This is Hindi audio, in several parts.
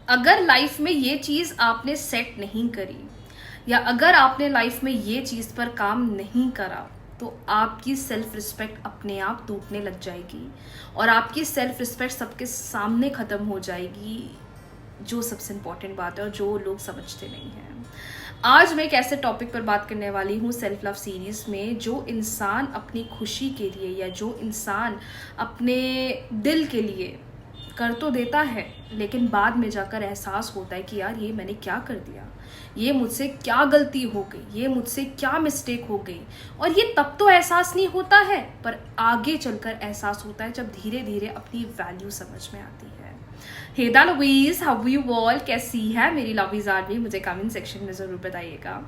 अगर लाइफ में ये चीज आपने सेट नहीं करी या अगर आपने लाइफ में ये चीज पर काम नहीं करा तो आपकी सेल्फ रिस्पेक्ट अपने आप टूटने लग जाएगी और आपकी सेल्फ रिस्पेक्ट सबके सामने ख़त्म हो जाएगी, जो सबसे इम्पॉर्टेंट बात है और जो लोग समझते नहीं हैं। आज मैं एक ऐसे टॉपिक पर बात करने वाली हूँ सेल्फ लव सीरीज में, जो इंसान अपनी खुशी के लिए या जो इंसान अपने दिल के लिए कर तो देता है लेकिन बाद में जाकर एहसास होता है कि यार ये मैंने क्या कर दिया, ये मुझसे क्या गलती हो गई, ये मुझसे क्या मिस्टेक हो गई। और ये तब तो एहसास नहीं होता है पर आगे चलकर एहसास होता है जब धीरे धीरे अपनी वैल्यू समझ में आती है। हे the lovies, how you all, कैसी है मेरी लवीज आर्मी, मुझे कमेंट सेक्शन में ज़रूर बताइएगा।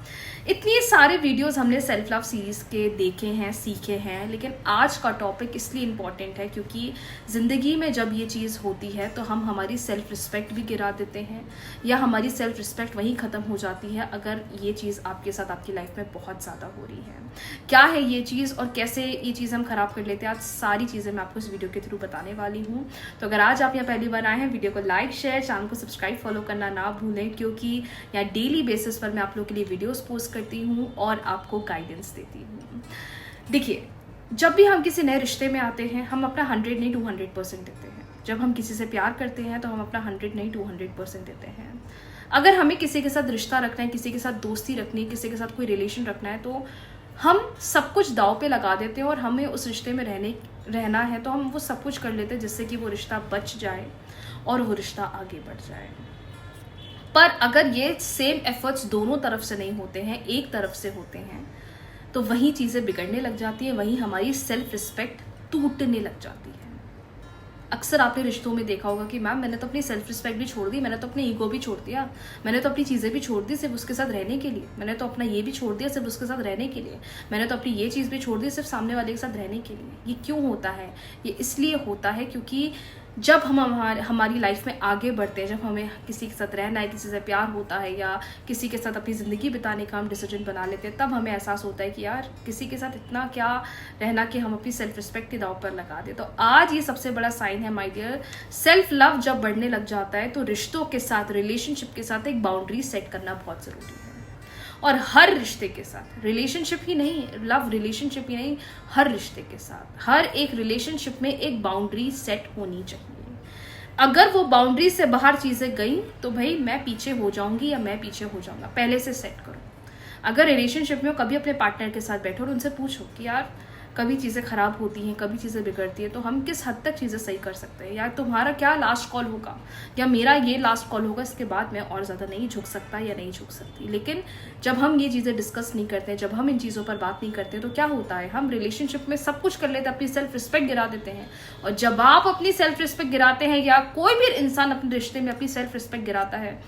इतनी सारे वीडियोस हमने सेल्फ लव सीरीज़ के देखे हैं, सीखे हैं, लेकिन आज का टॉपिक इसलिए इम्पॉर्टेंट है क्योंकि ज़िंदगी में जब ये चीज़ होती है तो हम हमारी सेल्फ रिस्पेक्ट भी गिरा देते हैं या हमारी सेल्फ रिस्पेक्ट वहीं ख़त्म हो जाती है अगर ये चीज़ आपके साथ आपकी लाइफ में बहुत ज़्यादा हो रही है। क्या है ये चीज़ और कैसे ये चीज़ हम ख़राब कर लेते हैं, आज सारी चीज़ें मैं आपको इस वीडियो के थ्रू बताने वाली हूँ। तो अगर आज आप यहाँ पहली बार आए हैं, वीडियो को लाइक, शेयर, चैनल को सब्सक्राइब, फॉलो करना ना भूलें क्योंकि यहाँ डेली बेसिस पर मैं आप लोगों के लिए वीडियोस पोस्ट करती हूँ और आपको गाइडेंस देती हूँ। देखिए, जब भी हम किसी नए रिश्ते में आते हैं हम अपना 100 नहीं 200% देते हैं। जब हम किसी से प्यार करते हैं तो हम अपना 100 नहीं 200% देते हैं। अगर हमें किसी के साथ रिश्ता रखना है, किसी के साथ दोस्ती रखनी है, किसी के साथ कोई रिलेशन रखना है तो हम सब कुछ दांव पे लगा देते हैं और हमें उस रिश्ते में रहना है तो हम वो सब कुछ कर लेते हैं जिससे कि वो रिश्ता बच जाए और वो रिश्ता आगे बढ़ जाए। पर अगर ये सेम एफर्ट्स दोनों तरफ से नहीं होते हैं, एक तरफ से होते हैं, तो वही चीज़ें बिगड़ने लग जाती हैं, वहीं हमारी सेल्फ रिस्पेक्ट टूटने लग जाती है। अक्सर आपने रिश्तों में देखा होगा कि मैम मैंने तो अपनी सेल्फ रिस्पेक्ट भी छोड़ दी, मैंने तो अपनी ईगो भी छोड़ दिया, मैंने तो अपनी चीज़ें भी छोड़ दी सिर्फ उसके साथ रहने के लिए, मैंने तो अपना ये भी छोड़ दिया सिर्फ उसके साथ रहने के लिए, मैंने तो अपनी ये चीज़ भी छोड़ दी सिर्फ सामने वाले के साथ रहने के लिए। ये क्यों होता है? ये इसलिए होता है क्योंकि जब हम हमारी लाइफ में आगे बढ़ते हैं, जब हमें किसी के साथ रहना है, किसी से प्यार होता है या किसी के साथ अपनी ज़िंदगी बिताने का हम डिसीजन बना लेते हैं, तब हमें एहसास होता है कि यार किसी के साथ इतना क्या रहना कि हम अपनी सेल्फ रिस्पेक्ट के दांव पर लगा दें। तो आज ये सबसे बड़ा साइन है माय डियर, सेल्फ लव जब बढ़ने लग जाता है तो रिश्तों के साथ, रिलेशनशिप के साथ एक बाउंड्री सेट करना बहुत ज़रूरी है। और हर रिश्ते के साथ, रिलेशनशिप ही नहीं, लव रिलेशनशिप ही नहीं, हर रिश्ते के साथ, हर एक रिलेशनशिप में एक बाउंड्री सेट होनी चाहिए। अगर वो बाउंड्री से बाहर चीज़ें गई तो भाई मैं पीछे हो जाऊंगी या मैं पीछे हो जाऊंगा, पहले से सेट करो। अगर रिलेशनशिप में कभी अपने पार्टनर के साथ बैठो और उनसे पूछो कि यार कभी चीज़ें ख़राब होती हैं, कभी चीज़ें बिगड़ती हैं, तो हम किस हद तक चीज़ें सही कर सकते हैं, या तुम्हारा क्या लास्ट कॉल होगा या मेरा ये लास्ट कॉल होगा, इसके बाद मैं और ज़्यादा नहीं झुक सकता या नहीं झुक सकती। लेकिन जब हम ये चीज़ें डिस्कस नहीं करते, जब हम इन चीज़ों पर बात नहीं करते तो क्या होता है, हम रिलेशनशिप में सब कुछ कर लेते हैं, अपनी सेल्फ रिस्पेक्ट गिरा देते हैं। और जब आप अपनी सेल्फ रिस्पेक्ट गिराते हैं या कोई भी इंसान अपने रिश्ते में अपनी सेल्फ रिस्पेक्ट गिराता है,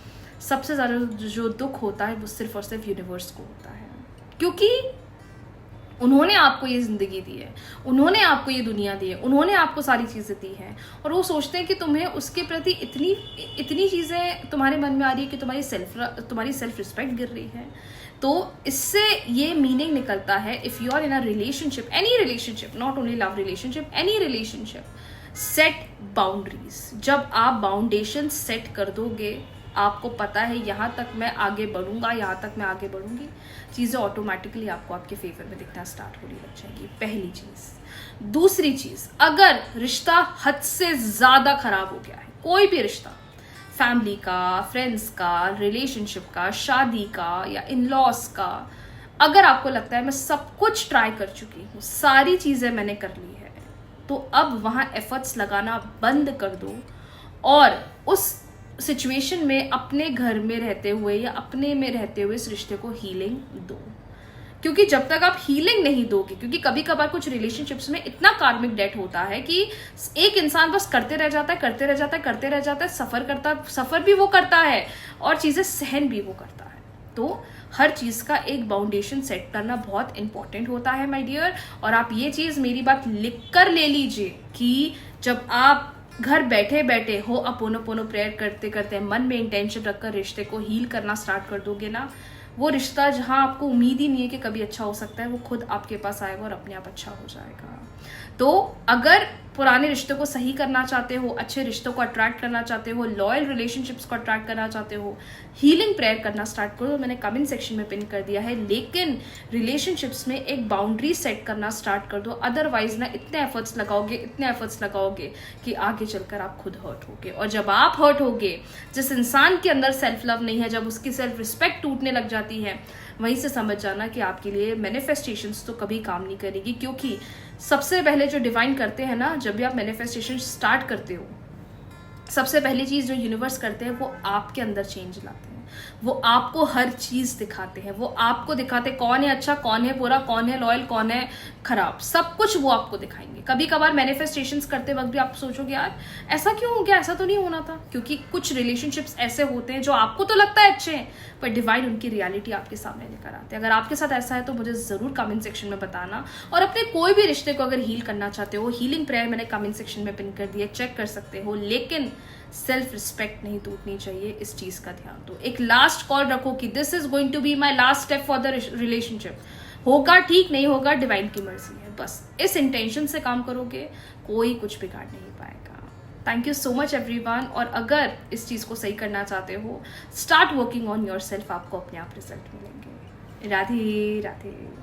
सबसे ज़्यादा जो दुख होता है वो सिर्फ और सिर्फ यूनिवर्स को होता है, क्योंकि उन्होंने आपको ये ज़िंदगी दी है, उन्होंने आपको ये दुनिया दी है, उन्होंने आपको सारी चीज़ें दी हैं और वो सोचते हैं कि तुम्हें उसके प्रति इतनी चीज़ें तुम्हारे मन में आ रही है कि तुम्हारी सेल्फ रिस्पेक्ट गिर रही है। तो इससे ये मीनिंग निकलता है, if you are in a relationship, any relationship, not only love relationship, any relationship, set boundaries. जब आप बाउंडेशन सेट कर दोगे, आपको पता है यहाँ तक मैं आगे बढ़ूंगा, यहाँ तक मैं आगे बढ़ूंगी, चीज़ें ऑटोमेटिकली आपको आपके फेवर में दिखना स्टार्ट होने लग जाएगी, पहली चीज़। दूसरी चीज़, अगर रिश्ता हद से ज़्यादा खराब हो गया है, कोई भी रिश्ता, फैमिली का, फ्रेंड्स का, रिलेशनशिप का, शादी का या इन लॉस का, अगर आपको लगता है मैं सब कुछ ट्राई कर चुकी हूँ, सारी चीज़ें मैंने कर ली है, तो अब वहाँ एफर्ट्स लगाना बंद कर दो और उस सिचुएशन में अपने घर में रहते हुए या अपने में रहते हुए इस रिश्ते को हीलिंग दो। क्योंकि जब तक आप हीलिंग नहीं दोगे, क्योंकि कभी कभार कुछ रिलेशनशिप्स में इतना कार्मिक डेट होता है कि एक इंसान बस करते रह जाता है, सफर भी वो करता है और चीजें सहन भी वो करता है। तो हर चीज का एक बाउंडेशन सेट करना बहुत इंपॉर्टेंट होता है माय डियर। और आप ये चीज मेरी बात लिख कर ले लीजिए कि जब आप घर बैठे बैठे हो अपोनो प्रेयर करते करते मन में इंटेंशन रखकर रिश्ते को हील करना स्टार्ट कर दोगे ना, वो रिश्ता जहां आपको उम्मीद ही नहीं है कि कभी अच्छा हो सकता है, वो खुद आपके पास आएगा और अपने आप अच्छा हो जाएगा। तो अगर पुराने रिश्तों को सही करना चाहते हो, अच्छे रिश्तों को अट्रैक्ट करना चाहते हो, लॉयल रिलेशनशिप्स को अट्रैक्ट करना चाहते हो, हीलिंग प्रेयर करना स्टार्ट करो। मैंने कमेंट सेक्शन में पिन कर दिया है, लेकिन रिलेशनशिप्स में एक बाउंड्री सेट करना स्टार्ट कर दो। अदरवाइज ना इतने एफर्ट्स लगाओगे कि आगे चलकर आप खुद हर्ट होगे। और जब आप हर्ट होगे, जिस इंसान के अंदर सेल्फ लव नहीं है, जब उसकी सेल्फ रिस्पेक्ट टूटने लग जाती है, वहीं से समझ जाना कि आपके लिए मैनिफेस्टेशंस तो कभी काम नहीं करेगी। क्योंकि सबसे पहले जो डिवाइन करते हैं ना, जब भी आप मैनिफेस्टेशन स्टार्ट करते हो, सबसे पहली चीज जो यूनिवर्स करते हैं वो आपके अंदर चेंज लाते हैं। वो आपको हर चीज दिखाते हैं, वो आपको दिखाते कौन है अच्छा, कौन है बुरा, कौन है लॉयल, कौन है खराब, सब कुछ वो आपको दिखाएंगे। कभी कभार मैनिफेस्टेशंस करते वक्त भी आप सोचोगे यार ऐसा क्यों हो गया, ऐसा तो नहीं होना था। क्योंकि कुछ रिलेशनशिप्स ऐसे होते हैं जो आपको तो लगता है अच्छे हैं, पर डिवाइन उनकी रियलिटी आपके सामने लेकर आते हैं। अगर आपके साथ ऐसा है तो मुझे जरूर कमेंट सेक्शन में बताना। और अपने कोई भी रिश्ते को अगर हील करना चाहते हो, हीलिंग प्रेयर मैंने कमेंट सेक्शन में पिन कर दिया, चेक कर सकते हो। लेकिन सेल्फ रिस्पेक्ट नहीं टूटनी चाहिए, इस चीज का ध्यान दो। एक लास्ट कॉल रखो कि this is going to be my last step for the relationship. होगा ठीक, नहीं होगा डिवाइन की मर्जी है। बस इस इंटेंशन से काम करोगे, कोई कुछ बिगाड़ नहीं पाएगा। Thank you so much everyone. और अगर इस चीज को सही करना चाहते हो, start working on your self, आपको अपने आप रिजल्ट मिलेंगे। राधे राधे।